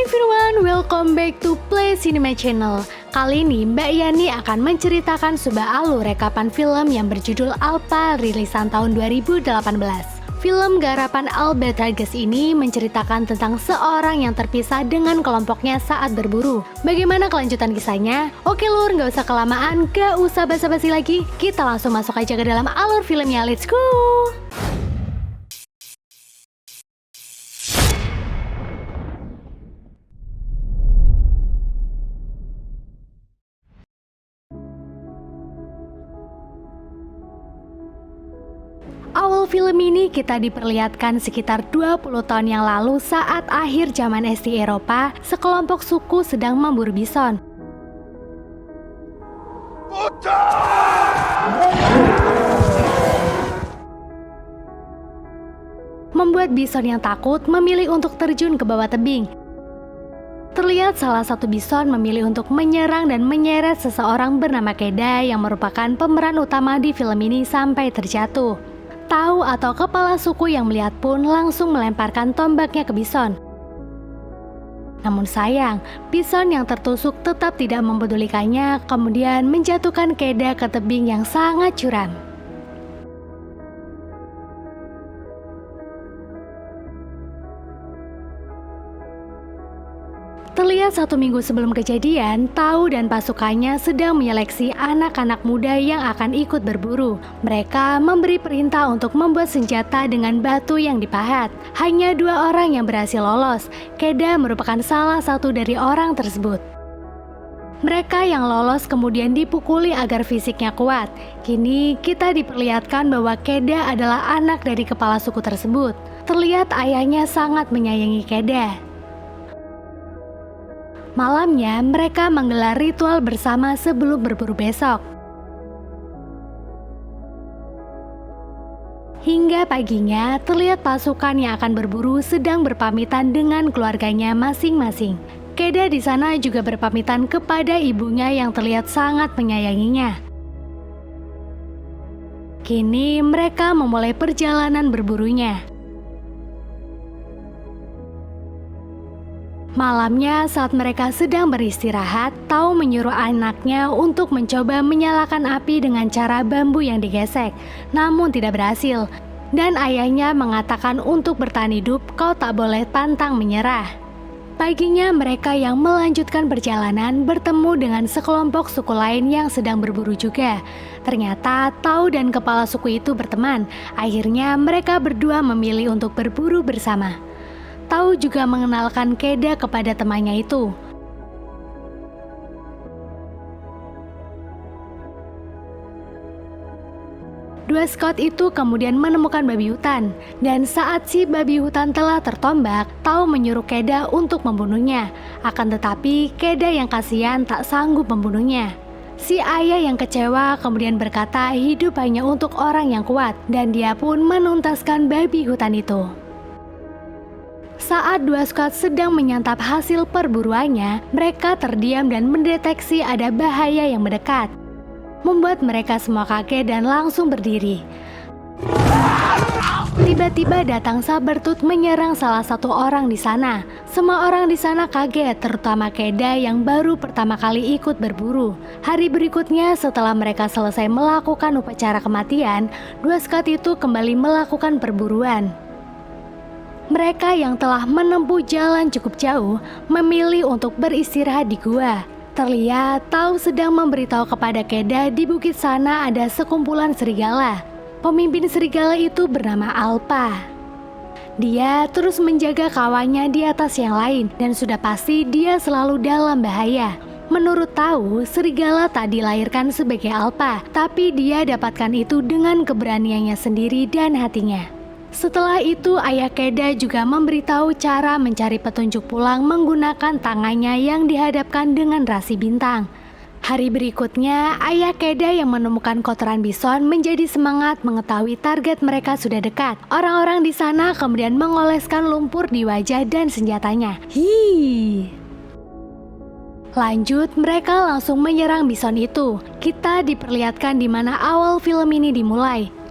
everyone, welcome back to Play Cinema Channel. Kali ini Mbak Yani akan menceritakan sebuah alur rekapan film yang berjudul Alpha rilisan tahun 2018. Film garapan Albert Rodriguez ini menceritakan tentang seorang yang terpisah dengan kelompoknya saat berburu. Bagaimana kelanjutan kisahnya? Oke lur, gak usah kelamaan, gak usah basa-basi lagi. Kita langsung masuk aja ke dalam alur filmnya, let's go! Awal film ini kita diperlihatkan sekitar 20 tahun yang lalu saat akhir zaman es di Eropa, sekelompok suku sedang memburu bison. Membuat bison yang takut memilih untuk terjun ke bawah tebing. Terlihat salah satu bison memilih untuk menyerang dan menyeret seseorang bernama Keda yang merupakan pemeran utama di film ini sampai terjatuh. Tahu atau kepala suku yang melihat pun langsung melemparkan tombaknya ke bison. Namun sayang, bison yang tertusuk tetap tidak mempedulikannya, kemudian menjatuhkan Keda ke tebing yang sangat curam. Terlihat 1 minggu sebelum kejadian, Tau dan pasukannya sedang menyeleksi anak-anak muda yang akan ikut berburu. Mereka memberi perintah untuk membuat senjata dengan batu yang dipahat. Hanya 2 orang yang berhasil lolos. Keda merupakan salah satu dari orang tersebut. Mereka yang lolos kemudian dipukuli agar fisiknya kuat. Kini kita diperlihatkan bahwa Keda adalah anak dari kepala suku tersebut. Terlihat ayahnya sangat menyayangi Keda. Malamnya, mereka menggelar ritual bersama sebelum berburu besok. Hingga paginya, terlihat pasukan yang akan berburu sedang berpamitan dengan keluarganya masing-masing. Keda di sana juga berpamitan kepada ibunya yang terlihat sangat menyayanginya. Kini, mereka memulai perjalanan berburunya. Malamnya saat mereka sedang beristirahat, Tau menyuruh anaknya untuk mencoba menyalakan api dengan cara bambu yang digesek, namun tidak berhasil. Dan ayahnya mengatakan untuk bertahan hidup, kau tak boleh pantang menyerah. Paginya mereka yang melanjutkan perjalanan bertemu dengan sekelompok suku lain yang sedang berburu juga. Ternyata Tau dan kepala suku itu berteman. Akhirnya mereka berdua memilih untuk berburu bersama. Tau juga mengenalkan Keda kepada temannya itu. Dua scout itu kemudian menemukan babi hutan, dan saat si babi hutan telah tertombak, Tau menyuruh Keda untuk membunuhnya. Akan tetapi Keda yang kasihan tak sanggup membunuhnya. Si ayah yang kecewa kemudian berkata hidup hanya untuk orang yang kuat, dan dia pun menuntaskan babi hutan itu. Saat 2 scout sedang menyantap hasil perburuannya, mereka terdiam dan mendeteksi ada bahaya yang mendekat. Membuat mereka semua kaget dan langsung berdiri. Tiba-tiba datang Sabertooth menyerang salah satu orang di sana. Semua orang di sana kaget, terutama Keda yang baru pertama kali ikut berburu. Hari berikutnya setelah mereka selesai melakukan upacara kematian, 2 scout itu kembali melakukan perburuan. Mereka yang telah menempuh jalan cukup jauh memilih untuk beristirahat di gua. Terlihat Tau sedang memberitahu kepada Keda di bukit sana ada sekumpulan serigala. Pemimpin serigala itu bernama Alpha. Dia terus menjaga kawannya di atas yang lain dan sudah pasti dia selalu dalam bahaya. Menurut Tau, serigala tak dilahirkan sebagai Alpha, tapi dia dapatkan itu dengan keberaniannya sendiri dan hatinya. Setelah itu, ayah Keda juga memberitahu cara mencari petunjuk pulang menggunakan tangannya yang dihadapkan dengan rasi bintang. Hari berikutnya, ayah Keda yang menemukan kotoran bison menjadi semangat mengetahui target mereka sudah dekat. Orang-orang di sana kemudian mengoleskan lumpur di wajah dan senjatanya. Lanjut, mereka langsung menyerang bison itu. Kita diperlihatkan di mana awal film ini dimulai.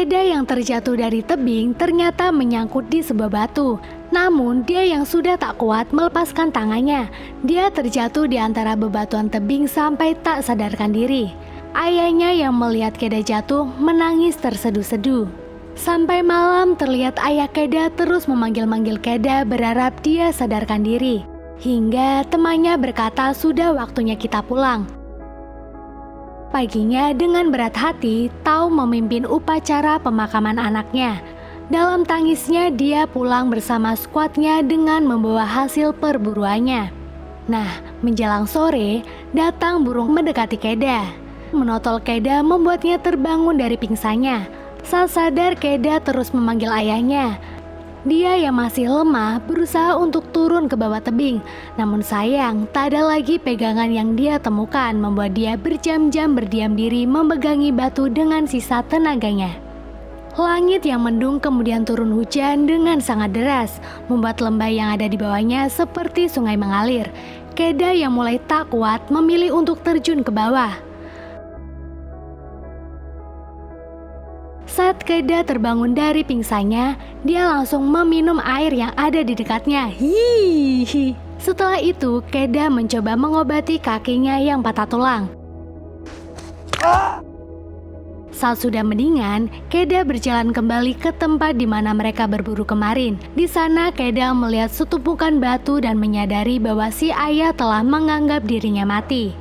Keda yang terjatuh dari tebing ternyata menyangkut di sebuah batu. Namun dia yang sudah tak kuat melepaskan tangannya. Dia terjatuh di antara bebatuan tebing sampai tak sadarkan diri. Ayahnya yang melihat Keda jatuh menangis terseduh-seduh. Sampai malam terlihat ayah Keda terus memanggil-manggil Keda berharap dia sadarkan diri. Hingga temannya berkata sudah waktunya kita pulang. Paginya dengan berat hati, Tao memimpin upacara pemakaman anaknya. Dalam tangisnya dia pulang bersama skuadnya dengan membawa hasil perburuannya. Nah, menjelang sore, datang burung mendekati Keda. Menotol Keda membuatnya terbangun dari pingsannya. Saat sadar, Keda terus memanggil ayahnya. Dia yang masih lemah berusaha untuk turun ke bawah tebing. Namun sayang, tak ada lagi pegangan yang dia temukan membuat dia berjam-jam berdiam diri memegangi batu dengan sisa tenaganya. Langit yang mendung kemudian turun hujan dengan sangat deras, membuat lembah yang ada di bawahnya seperti sungai mengalir. Keda yang mulai tak kuat memilih untuk terjun ke bawah. Saat Keda terbangun dari pingsannya, dia langsung meminum air yang ada di dekatnya. Hihihi. Setelah itu, Keda mencoba mengobati kakinya yang patah tulang. Saat sudah mendingan, Keda berjalan kembali ke tempat di mana mereka berburu kemarin. Di sana, Keda melihat setumpukan batu dan menyadari bahwa si ayah telah menganggap dirinya mati.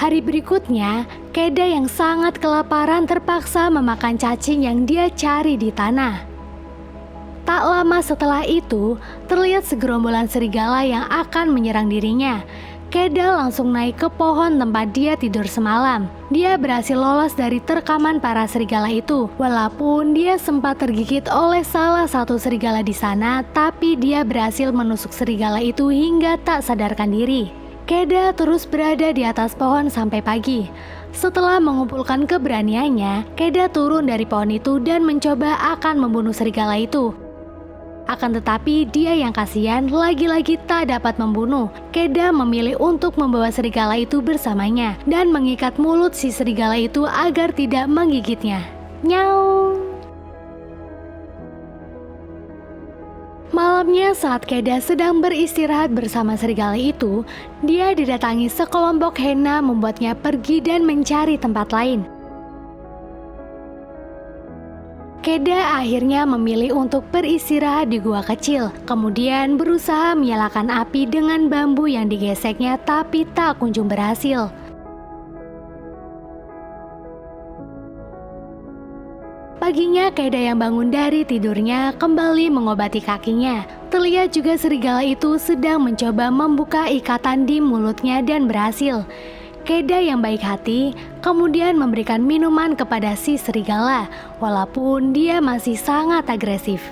Hari berikutnya, Keda yang sangat kelaparan terpaksa memakan cacing yang dia cari di tanah. Tak lama setelah itu, terlihat segerombolan serigala yang akan menyerang dirinya. Keda langsung naik ke pohon tempat dia tidur semalam. Dia berhasil lolos dari terkaman para serigala itu. Walaupun dia sempat tergigit oleh salah satu serigala di sana, tapi dia berhasil menusuk serigala itu hingga tak sadarkan diri. Keda terus berada di atas pohon sampai pagi. Setelah mengumpulkan keberaniannya, Keda turun dari pohon itu dan mencoba akan membunuh serigala itu. Akan tetapi dia yang kasihan lagi-lagi tak dapat membunuh. Keda memilih untuk membawa serigala itu bersamanya dan mengikat mulut si serigala itu agar tidak menggigitnya. Nyau. Malamnya saat Keda sedang beristirahat bersama serigala itu, dia didatangi sekelompok hena membuatnya pergi dan mencari tempat lain. Keda akhirnya memilih untuk beristirahat di gua kecil, kemudian berusaha menyalakan api dengan bambu yang digeseknya tapi tak kunjung berhasil. Paginya Keda yang bangun dari tidurnya kembali mengobati kakinya. Terlihat juga serigala itu sedang mencoba membuka ikatan di mulutnya dan berhasil. Keda yang baik hati kemudian memberikan minuman kepada si serigala, walaupun dia masih sangat agresif.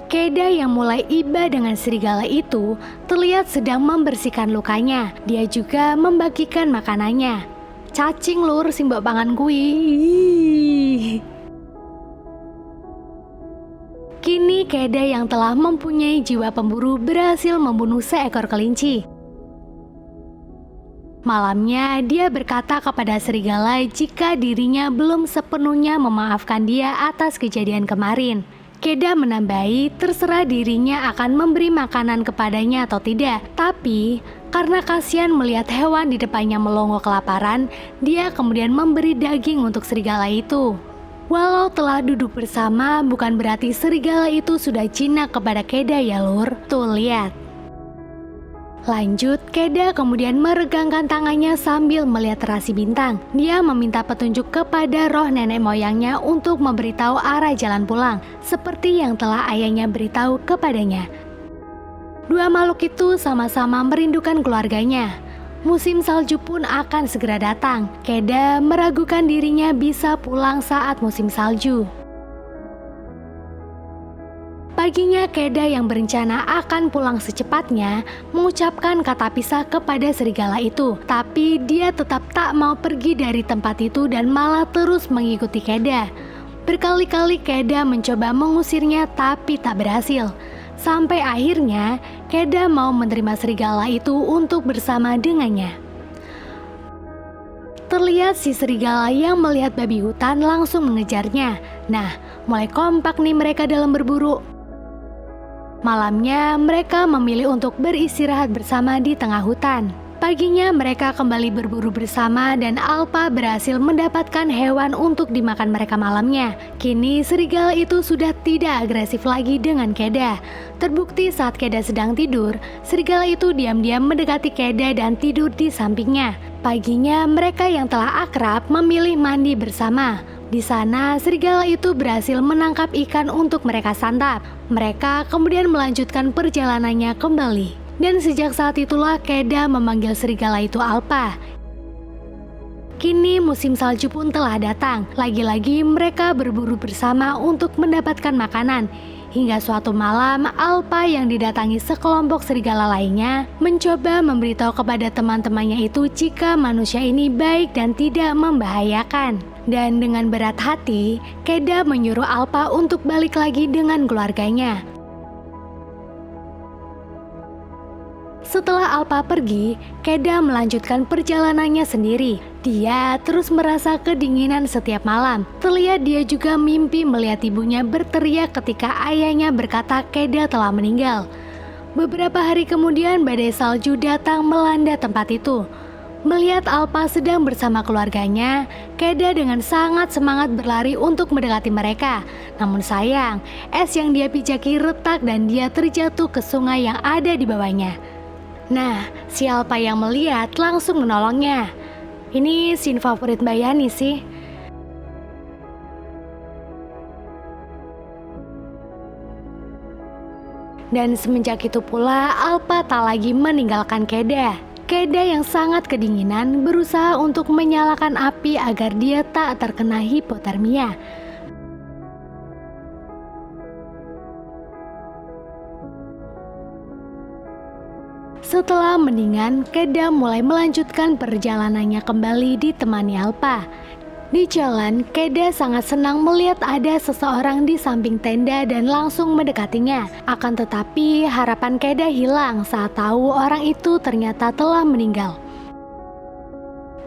Keda yang mulai iba dengan serigala itu terlihat sedang membersihkan lukanya. Dia juga membagikan makanannya. Cacing lur sing mbok pangan kuwi. Kini Keda yang telah mempunyai jiwa pemburu berhasil membunuh seekor kelinci. Malamnya dia berkata kepada serigala jika dirinya belum sepenuhnya memaafkan dia atas kejadian kemarin. Keda menambahi terserah dirinya akan memberi makanan kepadanya atau tidak. Tapi karena kasihan melihat hewan di depannya melongo kelaparan, dia kemudian memberi daging untuk serigala itu. Walau telah duduk bersama, bukan berarti serigala itu sudah jinak kepada Keda ya lur. Tuh lihat. Lanjut, Keda kemudian meregangkan tangannya sambil melihat terasi bintang. Dia meminta petunjuk kepada roh nenek moyangnya untuk memberitahu arah jalan pulang, seperti yang telah ayahnya beritahu kepadanya. Dua makhluk itu sama-sama merindukan keluarganya. Musim salju pun akan segera datang. Keda meragukan dirinya bisa pulang saat musim salju. Paginya Keda yang berencana akan pulang secepatnya mengucapkan kata pisah kepada serigala itu. Tapi dia tetap tak mau pergi dari tempat itu dan malah terus mengikuti Keda. Berkali-kali Keda mencoba mengusirnya tapi tak berhasil. Sampai akhirnya Keda mau menerima serigala itu untuk bersama dengannya. terlihat si serigala yang melihat babi hutan langsung mengejarnya. Nah, mulai kompak nih mereka dalam berburu. Malamnya, mereka memilih untuk beristirahat bersama di tengah hutan. Paginya mereka kembali berburu bersama dan Alpa berhasil mendapatkan hewan untuk dimakan mereka malamnya. Kini serigala itu sudah tidak agresif lagi dengan Keda. Terbukti saat Keda sedang tidur, serigala itu diam-diam mendekati Keda dan tidur di sampingnya. Paginya mereka yang telah akrab memilih mandi bersama. Di sana, serigala itu berhasil menangkap ikan untuk mereka santap. Mereka kemudian melanjutkan perjalanannya kembali. Dan sejak saat itulah Keda memanggil serigala itu Alpa. Kini musim salju pun telah datang. Lagi-lagi mereka berburu bersama untuk mendapatkan makanan. Hingga suatu malam, Alpa yang didatangi sekelompok serigala lainnya mencoba memberitahu kepada teman-temannya itu jika manusia ini baik dan tidak membahayakan. Dan dengan berat hati, Keda menyuruh Alpa untuk balik lagi dengan keluarganya. Setelah Alpa pergi, Keda melanjutkan perjalanannya sendiri. Dia terus merasa kedinginan setiap malam. Terlihat dia juga mimpi melihat ibunya berteriak ketika ayahnya berkata Keda telah meninggal. Beberapa hari kemudian badai salju datang melanda tempat itu. Melihat Alpa sedang bersama keluarganya, Keda dengan sangat semangat berlari untuk mendekati mereka. Namun sayang, es yang dia pijaki retak dan dia terjatuh ke sungai yang ada di bawahnya. Nah, si Alpa yang melihat langsung menolongnya. Ini scene favorit Mbak Yani sih. Dan semenjak itu pula Alpa tak lagi meninggalkan Keda. Keda yang sangat kedinginan berusaha untuk menyalakan api agar dia tak terkena hipotermia. Setelah mendingan, Keda mulai melanjutkan perjalanannya kembali ditemani Alpa. Di jalan, Keda sangat senang melihat ada seseorang di samping tenda dan langsung mendekatinya. Akan tetapi, harapan Keda hilang saat tahu orang itu ternyata telah meninggal.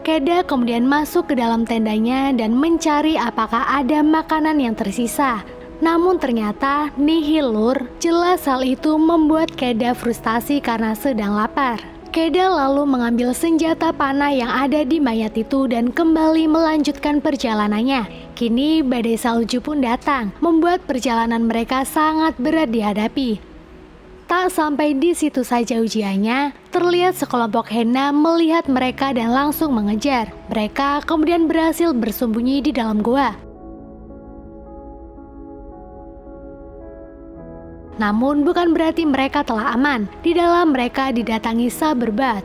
Keda kemudian masuk ke dalam tendanya dan mencari apakah ada makanan yang tersisa. Namun ternyata nihil lur. Jelas hal itu membuat Keda frustasi karena sedang lapar. Keda lalu mengambil senjata panah yang ada di mayat itu dan kembali melanjutkan perjalanannya. Kini badai salju pun datang, membuat perjalanan mereka sangat berat dihadapi. Tak sampai di situ saja ujiannya, terlihat sekelompok hena melihat mereka dan langsung mengejar. Mereka kemudian berhasil bersembunyi di dalam gua. Namun bukan berarti mereka telah aman. Di dalam mereka didatangi Saberbat.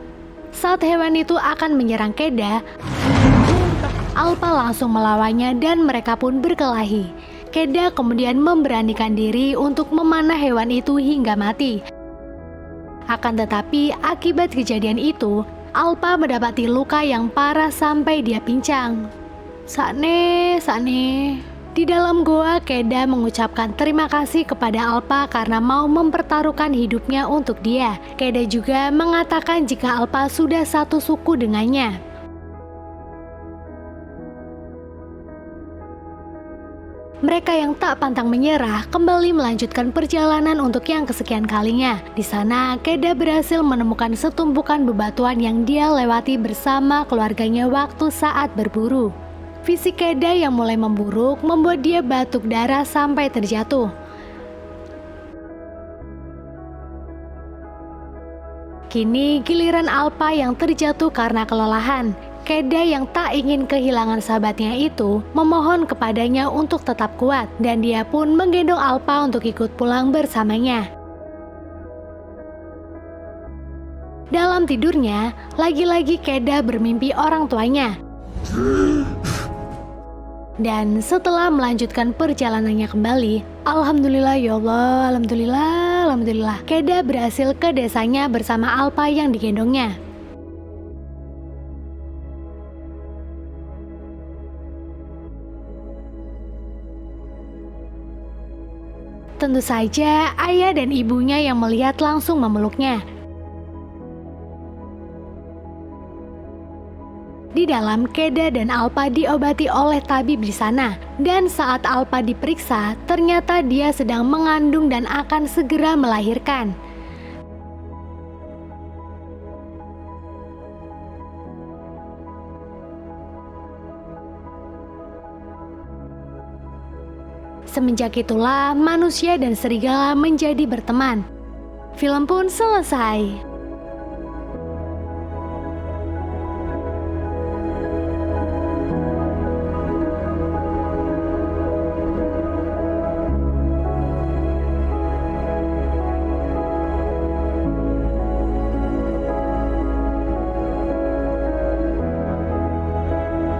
Saat hewan itu akan menyerang Keda, Alpa langsung melawannya dan mereka pun berkelahi. Keda kemudian memberanikan diri untuk memanah hewan itu hingga mati. Akan tetapi akibat kejadian itu, Alpa mendapati luka yang parah sampai dia pincang. Sakne. Di dalam goa, Keda mengucapkan terima kasih kepada Alpa karena mau mempertaruhkan hidupnya untuk dia. Keda juga mengatakan jika Alpa sudah satu suku dengannya. Mereka yang tak pantang menyerah kembali melanjutkan perjalanan untuk yang kesekian kalinya. Di sana, Keda berhasil menemukan setumpukan bebatuan yang dia lewati bersama keluarganya waktu saat berburu. Fisik Keda yang mulai memburuk membuat dia batuk darah sampai terjatuh. Kini giliran Alpa yang terjatuh karena kelelahan. Keda yang tak ingin kehilangan sahabatnya itu memohon kepadanya untuk tetap kuat dan dia pun menggendong Alpa untuk ikut pulang bersamanya. Dalam tidurnya, lagi-lagi Keda bermimpi orang tuanya. Dan setelah melanjutkan perjalanannya kembali, alhamdulillah ya Allah, alhamdulillah, Keda berhasil ke desanya bersama Alpa yang digendongnya. Tentu saja ayah dan ibunya yang melihat langsung memeluknya. Di dalam, Keda dan Alpa diobati oleh tabib di sana. Dan saat Alpa diperiksa, ternyata dia sedang mengandung dan akan segera melahirkan. Semenjak itulah manusia dan serigala menjadi berteman. Film pun selesai.